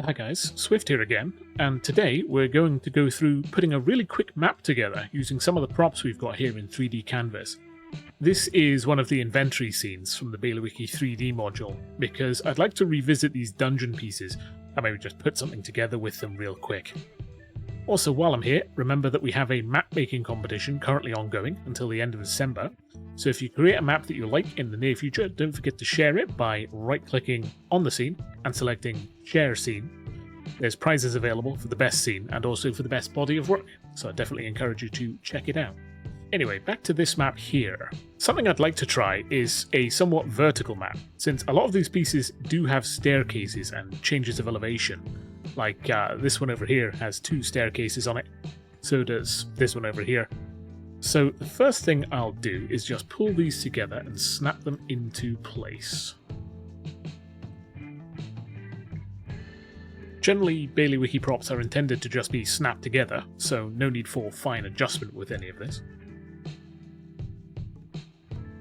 Hi guys, Swift here again, and today we're going to go through putting a really quick map together using some of the props we've got here in 3D Canvas. This is one of the inventory scenes from the Baileywiki 3D module, because I'd like to revisit these dungeon pieces and maybe just put something together with them real quick. Also, while I'm here, remember that we have a map making competition currently ongoing until the end of December, so if you create a map that you like in the near future, don't forget to share it by right-clicking on the scene and selecting Share Scene. There's prizes available for the best scene and also for the best body of work, so I definitely encourage you to check it out. Anyway, back to this map here. Something I'd like to try is a somewhat vertical map, since a lot of these pieces do have staircases and changes of elevation. Like this one over here has 2 staircases on it, so does this one over here. So the first thing I'll do is just pull these together and snap them into place. Generally, Baileywiki props are intended to just be snapped together, so no need for fine adjustment with any of this.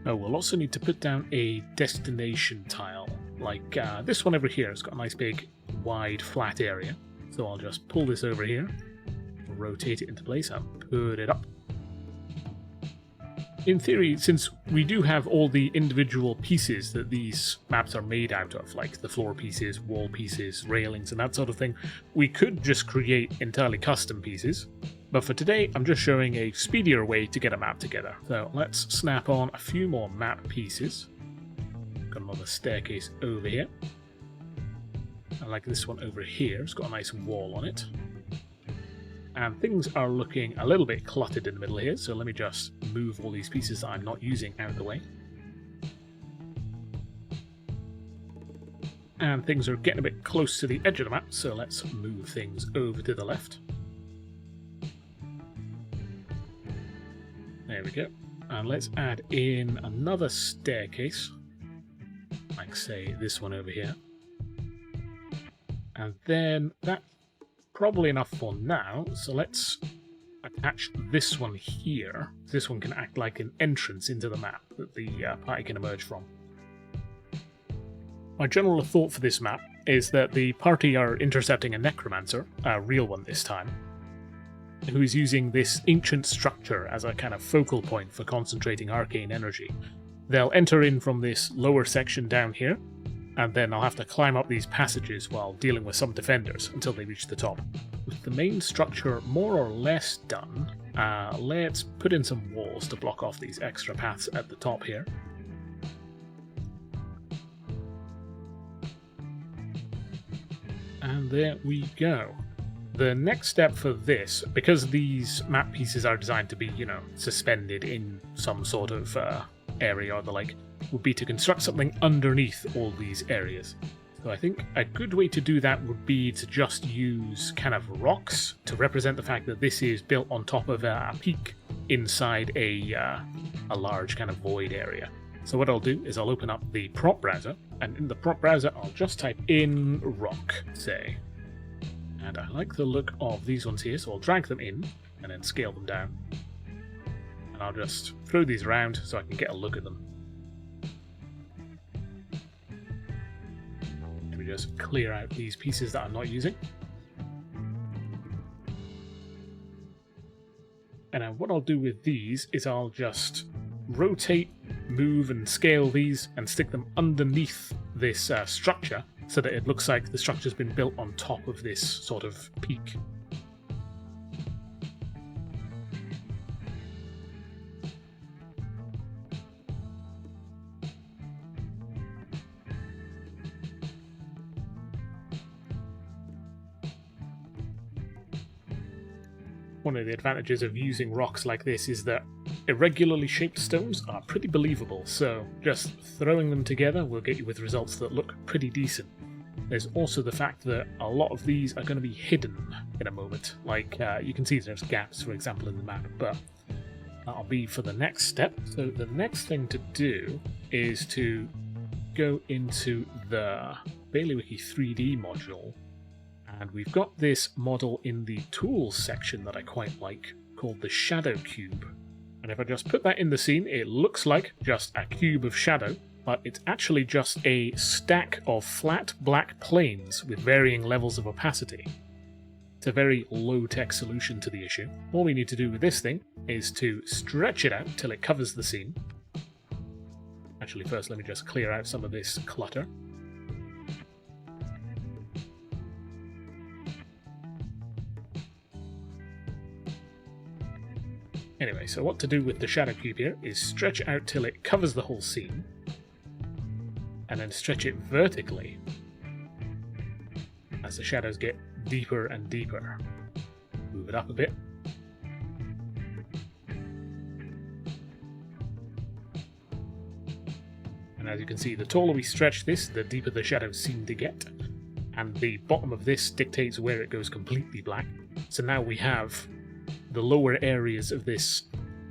Oh, we'll also need to put down a destination tile, like this one over here. It's got a nice big, wide, flat area, so I'll just pull this over here, rotate it into place and put it up. In theory, since we do have all the individual pieces that these maps are made out of, like the floor pieces, wall pieces, railings and that sort of thing, we could just create entirely custom pieces. But for today, I'm just showing a speedier way to get a map together. So let's snap on a few more map pieces. Got another staircase over here. I like this one over here, it's got a nice wall on it. And things are looking a little bit cluttered in the middle here, so let me just move all these pieces that I'm not using out of the way. And things are getting a bit close to the edge of the map, so let's move things over to the left. There we go. And let's add in another staircase, like say this one over here. And then that's probably enough for now, so let's attach this one here. This one can act like an entrance into the map that the party can emerge from. My general thought for this map is that the party are intercepting a necromancer, a real one this time, who is using this ancient structure as a kind of focal point for concentrating arcane energy. They'll enter in from this lower section down here, and then I'll have to climb up these passages while dealing with some defenders until they reach the top. With the main structure more or less done, let's put in some walls to block off these extra paths at the top here. And there we go. The next step for this, because these map pieces are designed to be, suspended in some sort of area or the like, would be to construct something underneath all these areas. So I think a good way to do that would be to just use kind of rocks to represent the fact that this is built on top of a peak inside a large kind of void area. So what I'll do is I'll open up the prop browser, and in the prop browser I'll just type in rock, say. And I like the look of these ones here, so I'll drag them in and then scale them down. And I'll just throw these around so I can get a look at them. We just clear out these pieces that I'm not using. And now what I'll do with these is I'll just rotate, move and scale these and stick them underneath this structure so that it looks like the structure's been built on top of this sort of peak. One of the advantages of using rocks like this is that irregularly shaped stones are pretty believable, so just throwing them together will get you with results that look pretty decent. There's also the fact that a lot of these are going to be hidden in a moment, like you can see there's gaps, for example, in the map, but that'll be for the next step. So the next thing to do is to go into the Baileywiki 3D module. And we've got this model in the tools section that I quite like, called the shadow cube. And if I just put that in the scene, it looks like just a cube of shadow, but it's actually just a stack of flat black planes with varying levels of opacity. It's a very low-tech solution to the issue. All we need to do with this thing is to stretch it out till it covers the scene. Actually, first let me just clear out some of this clutter. Anyway, so what to do with the shadow cube here is stretch out till it covers the whole scene, and then stretch it vertically as the shadows get deeper and deeper. Move it up a bit. And as you can see, the taller we stretch this, the deeper the shadows seem to get. And the bottom of this dictates where it goes completely black. So now we have the lower areas of this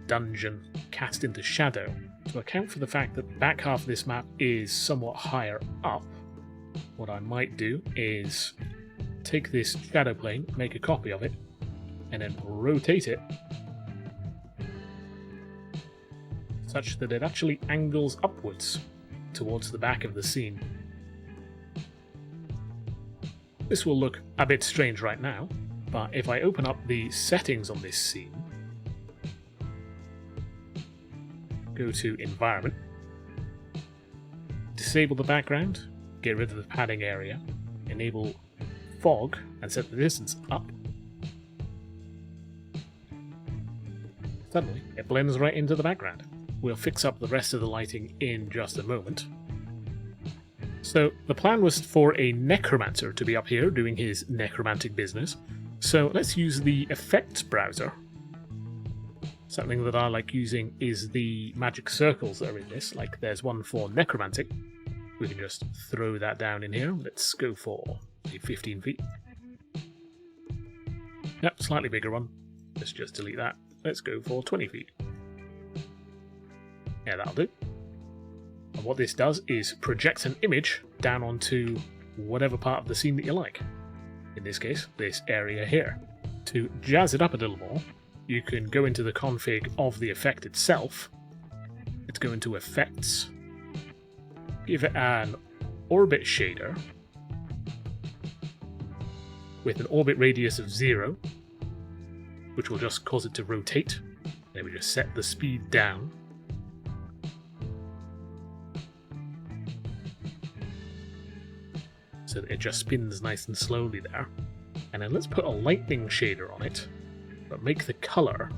dungeon cast into shadow. To account for the fact that the back half of this map is somewhat higher up, what I might do is take this shadow plane, make a copy of it, and then rotate it such that it actually angles upwards towards the back of the scene. This will look a bit strange right now, but if I open up the settings on this scene, go to Environment, disable the background, get rid of the padding area, enable Fog, and set the distance up, suddenly it blends right into the background. We'll fix up the rest of the lighting in just a moment. So the plan was for a necromancer to be up here doing his necromantic business. So let's use the effects browser. Something that I like using is the magic circles that are in this, like there's one for necromantic. We can just throw that down in here. Let's go for 15 feet. Yep, slightly bigger one. Let's just delete that. Let's go for 20 feet. Yeah, that'll do. And what this does is project an image down onto whatever part of the scene that you like. In this case, this area here. To jazz it up a little more, you can go into the config of the effect itself. Let's go into Effects, give it an orbit shader with an orbit radius of 0, which will just cause it to rotate. Then we just set the speed down. So that it just spins nice and slowly there. And then let's put a lightning shader on it, but make the colour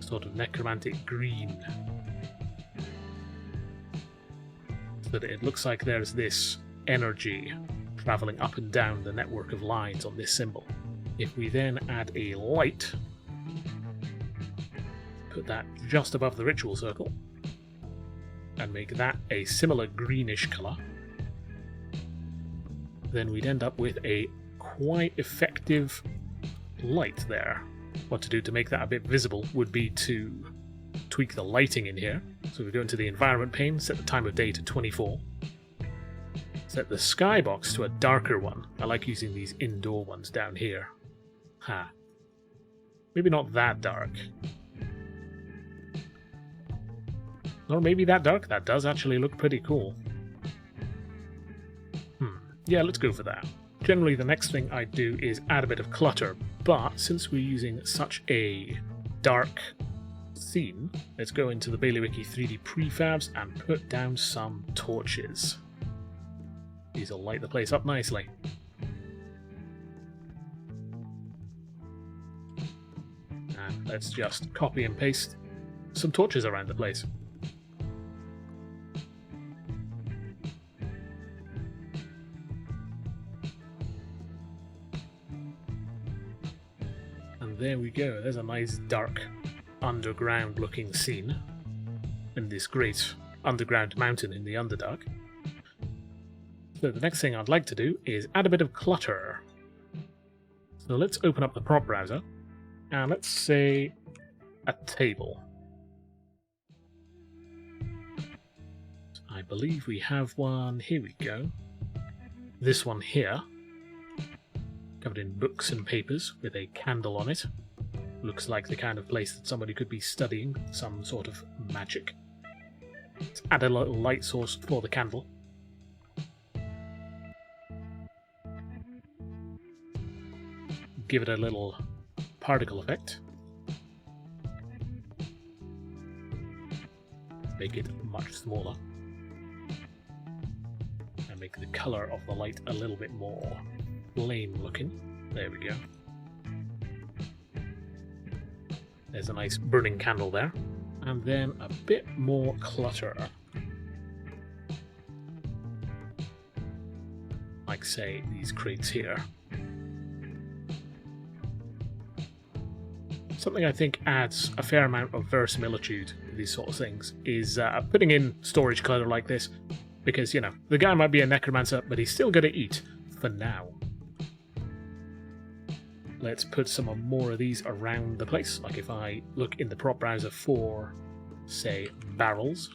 sort of necromantic green. So that it looks like there's this energy travelling up and down the network of lines on this symbol. If we then add a light, put that just above the ritual circle, and make that a similar greenish colour, then we'd end up with a quite effective light there. What to do to make that a bit visible would be to tweak the lighting in here. So we go into the environment pane, set the time of day to 24, set the skybox to a darker one. I like using these indoor ones down here. Maybe not that dark. Or maybe that dark. That does actually look pretty cool. Yeah, let's go for that. Generally, the next thing I do is add a bit of clutter, but since we're using such a dark scene, let's go into the Baileywiki 3D prefabs and put down some torches. These will light the place up nicely. And let's just copy and paste some torches around the place. There we go, there's a nice dark underground looking scene and this great underground mountain in the Underdark. So the next thing I'd like to do is add a bit of clutter. So let's open up the prop browser and let's say a table. I believe we have one, here we go. This one here, covered in books and papers with a candle on it. Looks like the kind of place that somebody could be studying some sort of magic. Let's add a little light source for the candle. Give it a little particle effect. Make it much smaller. And make the colour of the light a little bit more plain looking. There we go. There's a nice burning candle there. And then a bit more clutter. Like, say, these crates here. Something I think adds a fair amount of verisimilitude to these sort of things is putting in storage clutter like this. Because, you know, the guy might be a necromancer, but he's still going to eat for now. Let's put some more of these around the place. Like if I look in the prop browser for, say, barrels.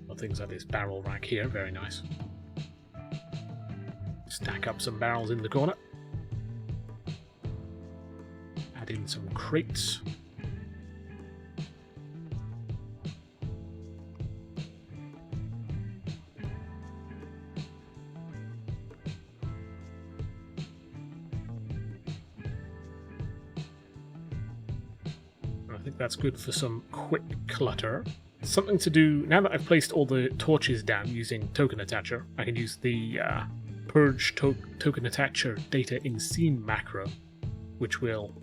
Well, things like this barrel rack here, very nice. Stack up some barrels in the corner. Add in some crates. I think that's good for some quick clutter. Something to do, now that I've placed all the torches down using token attacher, I can use the purge token attacher data in scene macro, which will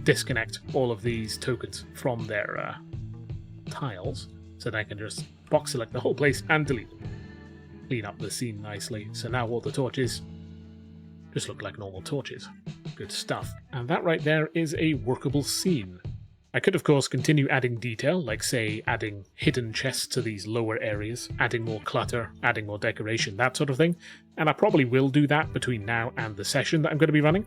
disconnect all of these tokens from their tiles, so that I can just box select the whole place and delete them. Clean up the scene nicely, so now all the torches just look like normal torches. Good stuff. And that right there is a workable scene. I could of course continue adding detail, like say adding hidden chests to these lower areas, adding more clutter, adding more decoration, that sort of thing, and I probably will do that between now and the session that I'm going to be running,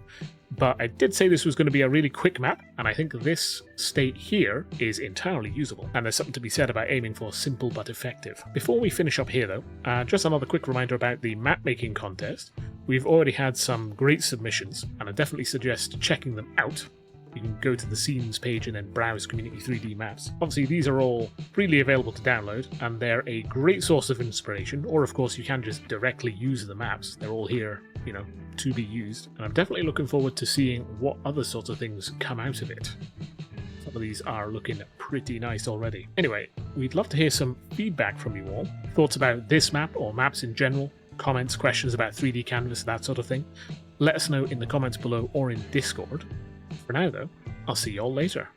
but I did say this was going to be a really quick map, and I think this state here is entirely usable, and there's something to be said about aiming for simple but effective. Before we finish up here though, just another quick reminder about the map making contest. We've already had some great submissions, and I definitely suggest checking them out. You can go to the scenes page and then browse Community 3D maps. Obviously these are all freely available to download, and they're a great source of inspiration, or of course you can just directly use the maps. They're all here, you know, to be used, and I'm definitely looking forward to seeing what other sorts of things come out of it. Some of these are looking pretty nice already. Anyway, we'd love to hear some feedback from you all. Thoughts about this map or maps in general, comments, questions about 3D Canvas, that sort of thing. Let us know in the comments below or in Discord. For now though, I'll see you all later.